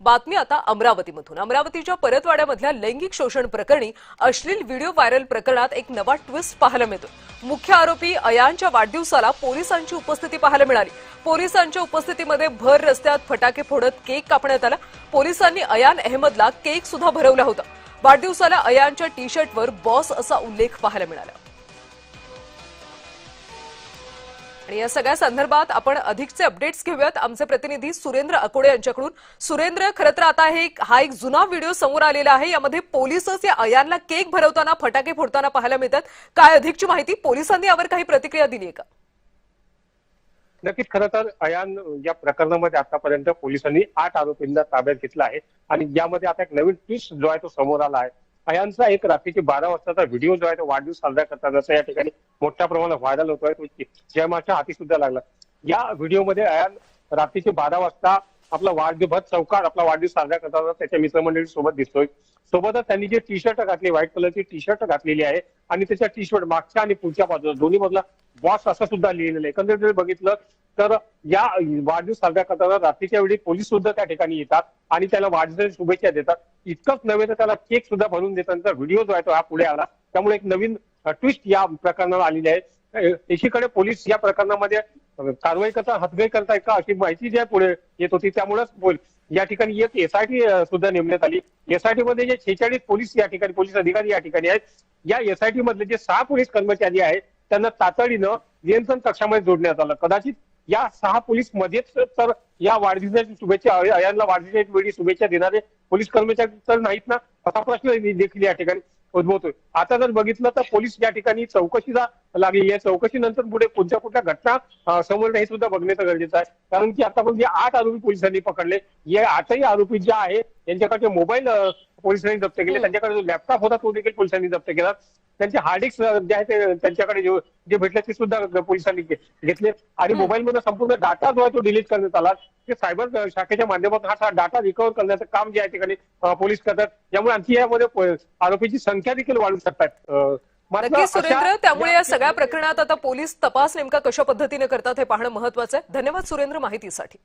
बातमी आता अमरावतीमधून। अमरावतीच्या परतवाड्यामधल्या लैंगिक शोषण प्रकरणी अश्लील व्हिडिओ व्हायरल प्रकरणात एक नवा ट्विस्ट पाहायला मिळतो। मुख्य आरोपी अयानच्या वाढदिवसाला पोलिसांची उपस्थिती पाहायला मिळाली। पोलिसांच्या उपस्थितीमध्ये भर रस्त्यात फटाके फोडत केक कापण्यात आला। पोलिसांनी अयान अहमदला केक सुद्धा भरवला होता। वाढदिवसाला अयानच्या टी शर्टवर बॉस असा उल्लेख पाहायला मिळाला। आणि या सगळ्या संदर्भात आपण अधिकचे अपडेट्स घेऊयात आमचे प्रतिनिधी सुरेंद्र अकोडे यांच्याकडून। सुरेंद्र, खरं तर आता हा एक जुना व्हिडिओ समोर आलेला आहे। यामध्ये पोलिसच या अयानला केक भरवताना फटाके फोडताना पाहायला मिळतात। काय अधिकची माहिती? पोलिसांनी यावर काही प्रतिक्रिया दिली आहे का? नक्कीच, खरं तर अयान या प्रकरणामध्ये आतापर्यंत पोलिसांनी 8 आरोपींना ताब्यात घेतला आहे आणि यामध्ये आता एक नवीन ट्विस्ट जो आहे तो समोर आला आहे। अयानचा एक रात्रीचे 12 वाजताचा व्हिडिओ जो आहे तो वाढदिवस साजरा करताना या ठिकाणी मोठ्या प्रमाणात व्हायरल होतोय। तो जयमाच्या हाती सुद्धा लागला। या व्हिडिओमध्ये अयान रात्रीचे 12 वाजता आपला वाढदिवस चौकात आपला वाढदिवस साजरा करताना त्याच्या मित्रमंडळी सोबत दिसतोय। सोबतच त्यांनी जे टी शर्ट घातली, व्हाईट कलरची टी शर्ट घातलेली आहे आणि त्याच्या टी शर्ट मागच्या आणि पुढच्या बाजूला दोन्ही बाजूला बॉस असं सुद्धा लिहिलेलं आहे। एकंदरीत बघितलं तर या वाढदिवस साजरा करताना रात्रीच्या वेळी पोलीस सुद्धा त्या ठिकाणी येतात आणि त्याला वाढदिवसाच्या शुभेच्छा देतात। इतकंच नव्हे तर त्याला केक सुद्धा भरून देताना व्हिडिओ जो आहे तो हा पुढे आला। त्यामुळे एक नवीन ट्विस्ट या प्रकरणाला आलेली आहे। एकीकडे पोलीस या प्रकरणामध्ये कारवाई करता हातगाई करताय का अशी माहिती जी आहे पुढे येत होती। त्यामुळेच या ठिकाणी एक एसआयटी सुद्धा नेमण्यात आली। एसआयटी मध्ये जे 46 पोलीस या ठिकाणी पोलीस अधिकारी या ठिकाणी आहेत, या एसआयटी मधले जे 6 पोलीस कर्मचारी आहेत त्यांना तातडीनं नियंत्रण कक्षामध्ये जोडण्यात आलं। कदाचित या 6 पोलीस मध्येच तर या वाढदिवसाची शुभेच्छा अयानला वाढदिवसाच्या वेळी शुभेच्छा देणारे पोलीस कर्मचारी तर नाहीत ना, असा प्रश्न देखील या ठिकाणी उद्भवतोय। आता जर बघितलं तर पोलीस या ठिकाणी चौकशीला लागली आहे। चौकशीनंतर पुढे कोणत्या कुठल्या घटना समोर हे सुद्धा बघण्याचं गरजेचं आहे, कारण की आतापर्यंत जे 8 आरोपी पोलिसांनी पकडले, या 8ही आरोपी जे आहे त्यांच्याकडे मोबाईल पोलिसांनी जप्त केले, त्यांच्याकडे जो लॅपटॉप होता तो देखील पोलिसांनी जप्त केला। त्यांचे हार्ड डिस्क जे आहे ते त्यांच्याकडे जे भेटले ते सुद्धा पोलिसांनी घेतले आणि मोबाईल मध्ये संपूर्ण डाटा जो आहे तो डिलीट करण्यात आला। ते सायबर शाखेच्या माध्यमातून हा डाटा रिकव्हर करण्याचं काम जे आहे ठिकाणी पोलीस करतात। त्यामुळे आणखी यामध्ये आरोपीची संख्या देखील वाढू शकतात। नक्कीच सुरेंद्र, त्यामुळे या सगळ्या प्रकरणात आता पोलीस तपास नेमका कशा पद्धतीने करतात हे पाहणं महत्त्वाचं आहे। धन्यवाद सुरेंद्र माहितीसाठी।